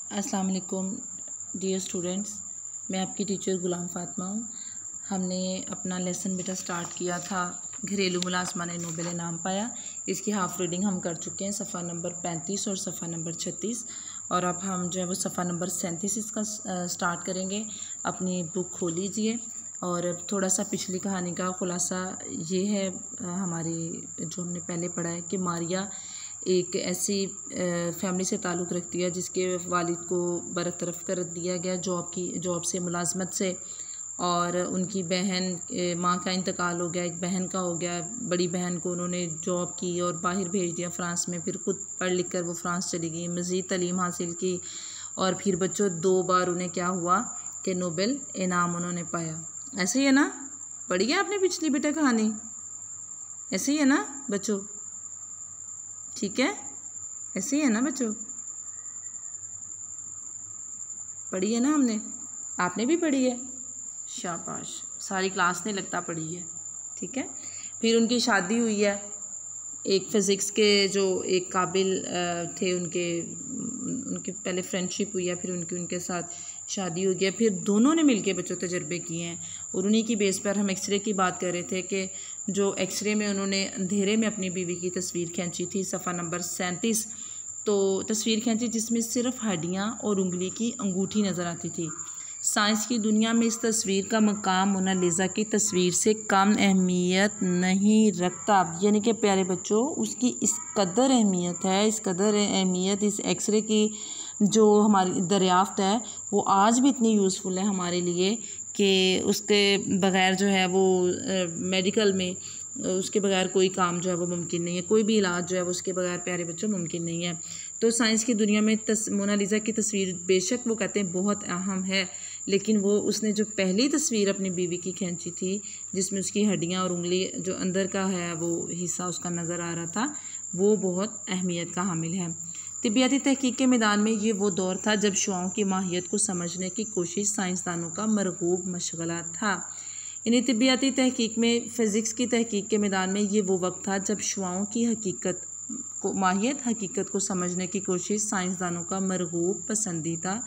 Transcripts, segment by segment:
अस्सलाम वालेकुम dear students, मैं आपकी टीचर ग़ुलाम फ़ातिमा हूँ। हमने अपना लेसन बेटा स्टार्ट किया था घरेलू मुलाज़मा ने नोबेल इनाम पाया। इसकी हाफ़ रीडिंग हम कर चुके हैं, सफ़ा नंबर 35 और सफ़ा नंबर 36, और अब हम जो है वो सफ़ा नंबर 37 इसका स्टार्ट करेंगे। अपनी बुक खोल लीजिए और थोड़ा सा पिछली कहानी का ख़ुलासा ये है हमारी जो हमने पहले पढ़ा है कि मारिया एक ऐसी फैमिली से ताल्लुक़ रखती है जिसके वालिद को बरतरफ़ कर दिया गया जॉब से, मुलाजमत से, और उनकी बहन माँ का इंतकाल हो गया, एक बहन का हो गया। बड़ी बहन को उन्होंने जॉब की और बाहर भेज दिया फ़्रांस में, फिर ख़ुद पढ़ लिख कर वो फ़्रांस चली गई, मज़ीद तालीम हासिल की, और फिर बच्चों 2 बार उन्हें क्या हुआ कि नोबेल इनाम उन्होंने पाया। ऐसे ही है ना, पढ़ी है आपने पिछली बेटा कहानी? ऐसे ही है ना बच्चों? ठीक है, ऐसे ही है ना बच्चों? पढ़ी है ना हमने? आपने भी पढ़ी है? शाबाश, सारी क्लास ने लगता पढ़ी है। ठीक है, फिर उनकी शादी हुई है। एक फ़िज़िक्स के जो एक काबिल थे, उनके पहले फ्रेंडशिप हुई है, फिर उनके साथ शादी हो गया। फिर दोनों ने मिलके बच्चों तजर्बे किए हैं, और उन्हीं की बेस पर हम एक्सरे की बात कर रहे थे कि जो एक्सरे में उन्होंने अंधेरे में अपनी बीवी की तस्वीर खींची थी, सफ़ा नंबर 37। तो तस्वीर खींची जिसमें सिर्फ हड्डियाँ और उंगली की अंगूठी नज़र आती थी। साइंस की दुनिया में इस तस्वीर का मकाम मोनालिसा की तस्वीर से कम अहमियत नहीं रखता। यानी कि प्यारे बच्चों, उसकी इस कदर अहमियत है, इस कदर अहमियत इस एक्सरे की जो हमारी दरियाफ्त है वो आज भी इतनी यूज़फुल है हमारे लिए कि उसके बग़ैर जो है वो मेडिकल में उसके बगैर कोई काम जो है वो मुमकिन नहीं है, कोई भी इलाज जो है वो उसके बगैर प्यारे बच्चों मुमकिन नहीं है। तो साइंस की दुनिया में मोनालिसा की तस्वीर बेशक वो कहते हैं बहुत अहम है, लेकिन वो उसने जो पहली तस्वीर अपनी बीवी की खींची थी जिसमें उसकी हड्डियाँ और उंगली जो अंदर का है वो हिस्सा उसका नज़र आ रहा था, वो बहुत अहमियत का हामिल है। तिब्बियाती तहकीक के मैदान में ये वो दौर था जब शुआओं की माहियत को समझने की कोशिश साइंसदानों का मरगूब मशगला था। यानी तिब्बियाती तहकीक में, फ़िज़िक्स की तहकीक के मैदान में ये वो वक्त था जब शुआओं की हकीकत को समझने की कोशिश साइंसदानों का मरगूब पसंदीदा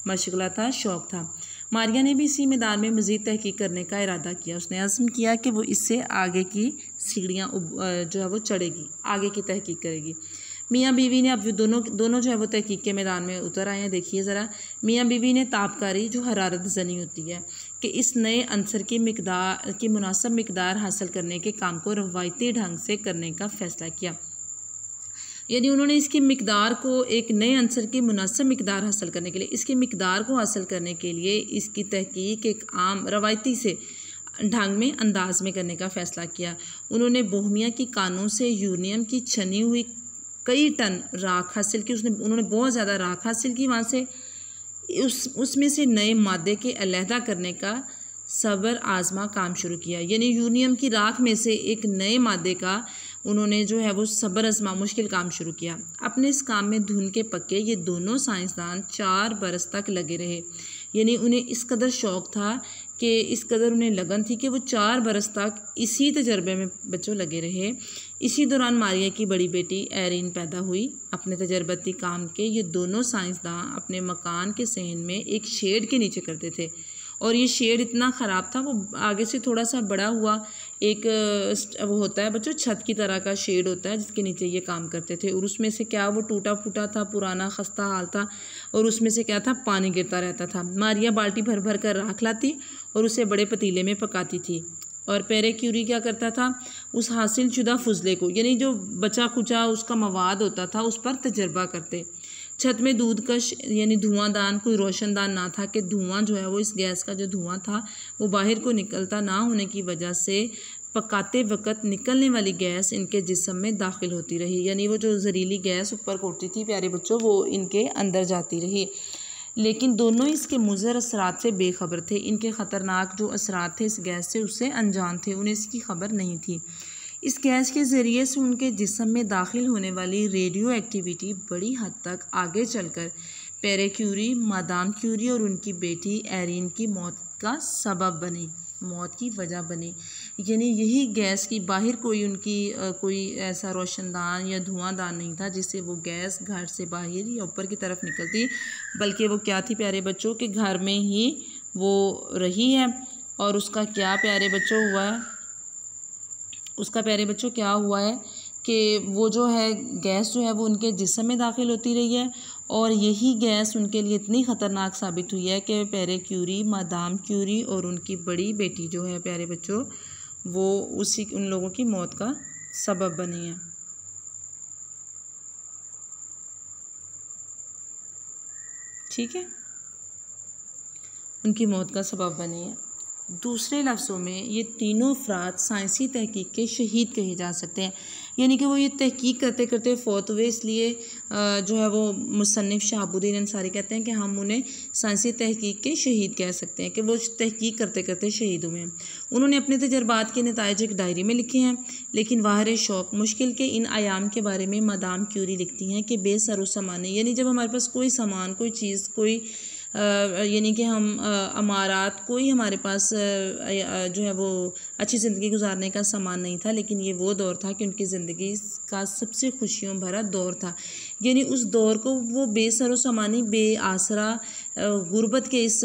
मशगला था, शौक़ था। मारिया ने भी इसी मैदान में मज़ीद तहकीक करने का इरादा किया। उसने अज़्म किया कि वो इससे आगे की सीढ़ियाँ जो है वो चढ़ेगी, आगे की तहकीक करेगी। मियाँ बीवी ने अब दोनों जो है वो तहकीक के मैदान में उतर आए हैं। देखिए ज़रा, मियाँ बीवी ने तापकारी जो हरारत ज़नी होती है कि इस नए अंसर की मुनासिब मिकदार हासिल करने के काम को रवायती ढंग से करने का फ़ैसला किया। यानी उन्होंने इसकी मिकदार को, एक नए अंसर की मुनासिब मिकदार हासिल करने के लिए, इसकी मिकदार को हासिल करने के लिए इसकी तहकीक एक आम रवायती से ढंग में, अंदाज में करने का फ़ैसला किया। उन्होंने बोहमिया की कानों से यूरेनियम की छनी हुई कई टन राख हासिल की। उन्होंने बहुत ज़्यादा राख हासिल की वहाँ से। उसमें से नए मादे के अलहदा करने का सब्र आज़मा काम शुरू किया। यानी यूरेनियम की राख में से एक नए मादे का उन्होंने जो है वो सब्र आज़मा मुश्किल काम शुरू किया। अपने इस काम में धुन के पक्के ये दोनों साइंसदान 4 बरस तक लगे रहे। यानी उन्हें इस कदर शौक़ था कि इस कदर उन्हें लगन थी कि वो 4 बरस तक इसी तजर्बे में बच्चों लगे रहे। इसी दौरान मारिया की बड़ी बेटी एरिन पैदा हुई। अपने तजर्बती काम के ये दोनों साइंसदान अपने मकान के सहन में एक शेड के नीचे करते थे, और ये शेड इतना ख़राब था, वो आगे से थोड़ा सा बड़ा हुआ, एक वो होता है बच्चों छत की तरह का शेड होता है जिसके नीचे ये काम करते थे। और उसमें से क्या, वो टूटा फूटा था, पुराना खस्ता हाल था, और उसमें से क्या था, पानी गिरता रहता था। मारिया बाल्टी भर भर कर राख लाती और उसे बड़े पतीले में पकाती थी, और पेरे क्यूरी क्या करता था, उस हासिल शुदा फुजले को, यानी जो बचा खुचा उसका मवाद होता था, उस पर तजर्बा करते। छत में दूधकश यानी धुआंदान, कोई रोशनदान ना था कि धुआं जो है वो, इस गैस का जो धुआं था वो बाहर को निकलता ना होने की वजह से पकाते वक्त निकलने वाली गैस इनके जिस्म में दाखिल होती रही। यानी वो जो जहरीली गैस ऊपर को उठती थी प्यारे बच्चों, वो इनके अंदर जाती रही। लेकिन दोनों इसके मुज़र असरात से बेखबर थे। इनके ख़तरनाक जो असरात थे इस गैस से, उससे अनजान थे, उन्हें इसकी खबर नहीं थी। इस गैस के ज़रिए से उनके जिस्म में दाखिल होने वाली रेडियो एक्टिविटी बड़ी हद तक आगे चलकर पेरे क्यूरी, मादाम क्यूरी और उनकी बेटी एरिन की मौत का सबब बनी। मौत की वजह बनी। यानी यही गैस की बाहर कोई उनकी कोई ऐसा रोशनदान या धुआंदान नहीं था जिससे वो गैस घर से बाहर या ऊपर की तरफ निकलती, बल्कि वो क्या थी प्यारे बच्चों कि घर में ही वो रही है। और उसका क्या प्यारे बच्चों हुआ है, उसका प्यारे बच्चों क्या हुआ है कि वो जो है गैस जो है वो उनके जिस्म में दाखिल होती रही है और यही गैस उनके लिए इतनी ख़तरनाक साबित हुई है कि प्यारे क्यूरी, मादाम क्यूरी और उनकी बड़ी बेटी जो है प्यारे बच्चों वो उन लोगों की मौत का सबब बनी है। ठीक है, उनकी मौत का सबब बनी है। दूसरे लफ्ज़ों में ये तीनों अफराद साइंसी तहकीक के शहीद कहे जा सकते हैं। यानी कि वो ये तहकीक करते करते फ़ौत हुए, इसलिए जो है वो मुसन्निफ़ शहाबुद्दीन अंसारी कहते हैं कि हम उन्हें साइंसी तहकीक के शहीद कह सकते हैं कि वो तहकीक करते करते शहीद हुए हैं। उन्होंने अपने तजर्बात के नताइज एक डायरी में लिखे हैं, लेकिन वाहर शौक़ मुश्किल के इन आयाम के बारे में मादाम क्यूरी लिखती हैं कि बेसरो सामान, यानी जब हमारे पास कोई सामान, कोई चीज़, कोई यानी कि हम अमारात, कोई हमारे पास जो है वो अच्छी ज़िंदगी गुजारने का सामान नहीं था, लेकिन ये वो दौर था कि उनकी ज़िंदगी का सबसे खुशियों भरा दौर था। यानी उस दौर को वो बेसरो सामानी, बेआसरा गुर्बत के इस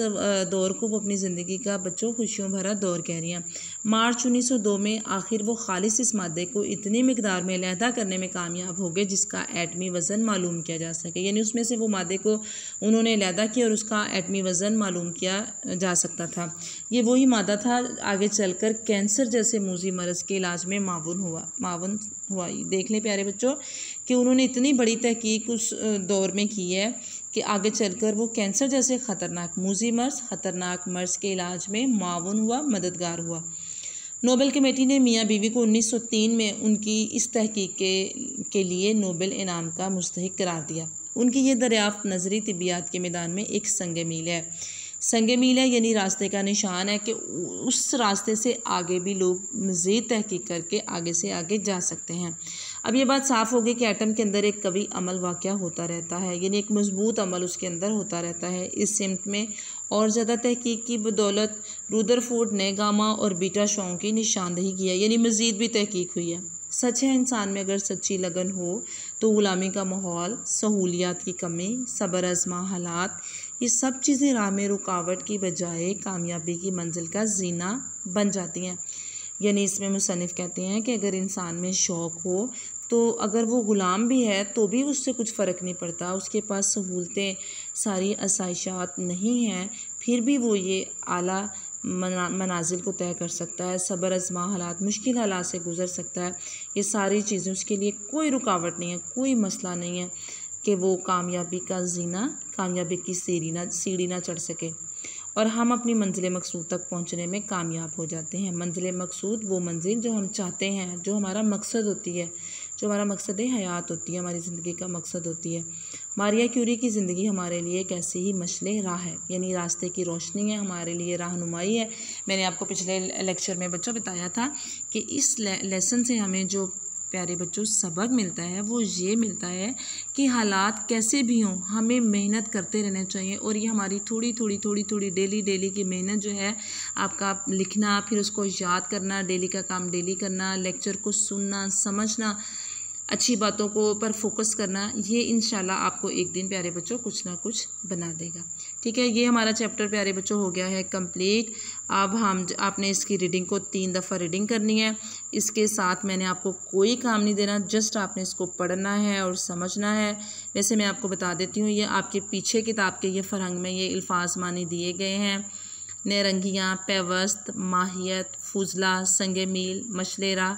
दौर को वो अपनी ज़िंदगी का बच्चों खुशियों भरा दौर कह रही हैं। मार्च 1902 में आखिर वो खालिस इस मादे को इतनी मिकदार में अलहदा करने में कामयाब हो गए जिसका एटमी वज़न मालूम किया जा सके। यानी उसमें से वो मादे को उन्होंने अलहदा किया और उसका एटमी वज़न मालूम किया जा सकता था। ये वही मादा था आगे चलकर कैंसर जैसे मूजी मरज़ के इलाज में मावन हुआ। देख लें प्यारे बच्चों कि उन्होंने इतनी बड़ी तहकीक उस दौर में की है कि आगे चलकर वो कैंसर जैसे ख़तरनाक मूजी मर्ज़, ख़तरनाक मर्ज़ के इलाज में मावन हुआ, मददगार हुआ। नोबेल कमेटी ने मियाँ बीवी को 1903 में उनकी इस तहकीक के लिए नोबेल इनाम का मुस्तहिक करार दिया। उनकी ये दरियाफ्त नज़री तिब्बियात के मैदान में एक संग मील है। संग मील है यानी रास्ते का निशान है कि उस रास्ते से आगे भी लोग मज़ीद तहकीक करके आगे से आगे जा सकते हैं। अब ये बात साफ़ होगी कि एटम के अंदर एक कवी अमल वाक़या होता रहता है, यानी एक मजबूत अमल उसके अंदर होता रहता है। इस सिमत में और ज़्यादा तहकीक की बदौलत रुदरफोर्ड ने गामा और बीटा शॉन्ग की निशानदही की है, यानी मज़ीद भी तहकीक हुई है। सच है, इंसान में अगर सच्ची लगन हो तो ग़ुलामी का माहौल, सहूलियात की कमी, सब्र आज़मा हालात, ये सब चीज़ें राह में रुकावट की बजाय कामयाबी की मंजिल का ज़ीना बन जाती हैं। यानी इसमें मुसन्निफ़ कहते हैं कि अगर इंसान में शौक़ हो तो अगर वो ग़ुलाम भी है तो भी उससे कुछ फ़र्क नहीं पड़ता, उसके पास सहूलतें, सारी आसाइशात नहीं हैं, फिर भी वो ये आला मनाजिल को तय कर सकता है, सब्र आज़मा हालात, मुश्किल हालात से गुज़र सकता है। ये सारी चीज़ें उसके लिए कोई रुकावट नहीं है, कोई मसला नहीं है कि वो कामयाबी का ज़ीना, कामयाबी की सीढ़ी ना चढ़ सके और हम अपनी मंजिल मकसूद तक पहुंचने में कामयाब हो जाते हैं। मंजिल मकसूद वो मंजिल जो हम चाहते हैं, जो हमारा मकसद होती है, जो हमारा मकसद हयात होती है, हमारी ज़िंदगी का मकसद होती है। मारिया क्यूरी की ज़िंदगी हमारे लिए एक ऐसी ही मशले राह है, यानी रास्ते की रोशनी है, हमारे लिए रहनुमाई है। मैंने आपको पिछले लेक्चर में बच्चों बताया था कि इस लेसन से हमें जो प्यारे बच्चों सबक मिलता है वो ये मिलता है कि हालात कैसे भी हों हमें मेहनत करते रहना चाहिए। और ये हमारी थोड़ी थोड़ी डेली की मेहनत जो है, आपका लिखना, फिर उसको याद करना, डेली का काम डेली करना, लेक्चर को सुनना, समझना, अच्छी बातों को पर फोकस करना, ये इंशाल्लाह आपको एक दिन प्यारे बच्चों कुछ ना कुछ बना देगा। ठीक है, ये हमारा चैप्टर प्यारे बच्चों हो गया है कंप्लीट। अब आपने इसकी रीडिंग को 3 दफ़ा रीडिंग करनी है। इसके साथ मैंने आपको कोई काम नहीं देना, जस्ट आपने इसको पढ़ना है और समझना है। वैसे मैं आपको बता देती हूँ, ये आपके पीछे किताब के ये फ़रहंग में ये अल्फाज मानी दिए गए हैं। नरंगियाँ, पेवस्त, माहियत, फुजला, संग मील, मशलेरा,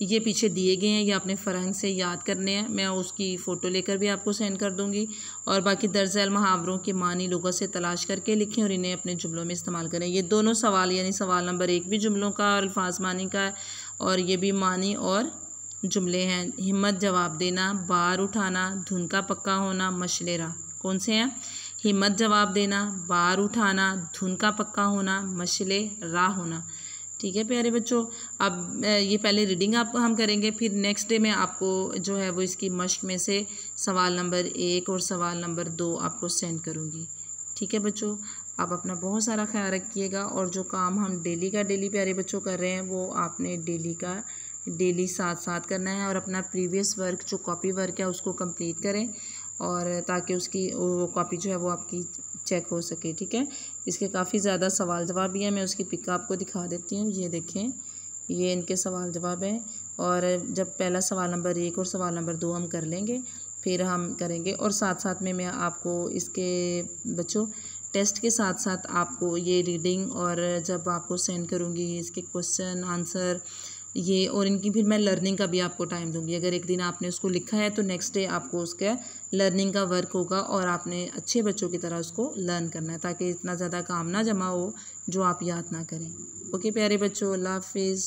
ये पीछे दिए गए हैं, ये आपने फ़रहंग से याद करने हैं। मैं उसकी फ़ोटो लेकर भी आपको सेंड कर दूंगी। और बाकी दर्ज मुहावरों के मानी लोगों से तलाश करके लिखें और इन्हें अपने जुमलों में इस्तेमाल करें। ये दोनों सवाल, यानी सवाल नंबर 1 भी जुमलों का और अल्फाज मानी का है और ये भी मानी और जुमले हैं। हिम्मत जवाब देना, बार उठाना, धुन का पक्का होना, मशलेरा। कौन से हैं? हिम्मत जवाब देना, बार उठाना, धुन का पक्का होना, मशलेरा होना। ठीक है प्यारे बच्चों, अब ये पहले रीडिंग हम करेंगे, फिर नेक्स्ट डे में आपको जो है वो इसकी मश्क में से सवाल नंबर 1 और सवाल नंबर 2 आपको सेंड करूँगी। ठीक है बच्चों, आप अपना बहुत सारा ख्याल रखिएगा, और जो काम हम डेली का डेली प्यारे बच्चों कर रहे हैं वो आपने डेली का डेली साथ साथ करना है, और अपना प्रीवियस वर्क जो कॉपी वर्क है उसको कंप्लीट करें, और ताकि उसकी वो कॉपी जो है वो आपकी चेक हो सके। ठीक है, इसके काफ़ी ज़्यादा सवाल जवाब भी हैं, मैं उसकी पिक आपको दिखा देती हूँ। ये देखें, ये इनके सवाल जवाब हैं, और जब पहला सवाल नंबर 1 और सवाल नंबर 2 हम कर लेंगे फिर हम करेंगे, और साथ साथ में मैं आपको इसके बच्चों टेस्ट के साथ साथ आपको ये रीडिंग और जब आपको सेंड करूँगी इसके क्वेश्चन आंसर ये, और इनकी फिर मैं लर्निंग का भी आपको टाइम दूंगी। अगर एक दिन आपने उसको लिखा है तो नेक्स्ट डे आपको उसका लर्निंग का वर्क होगा, और आपने अच्छे बच्चों की तरह उसको लर्न करना है, ताकि इतना ज़्यादा काम ना जमा हो जो आप याद ना करें। ओके प्यारे बच्चों, अल्लाह हाफिज़।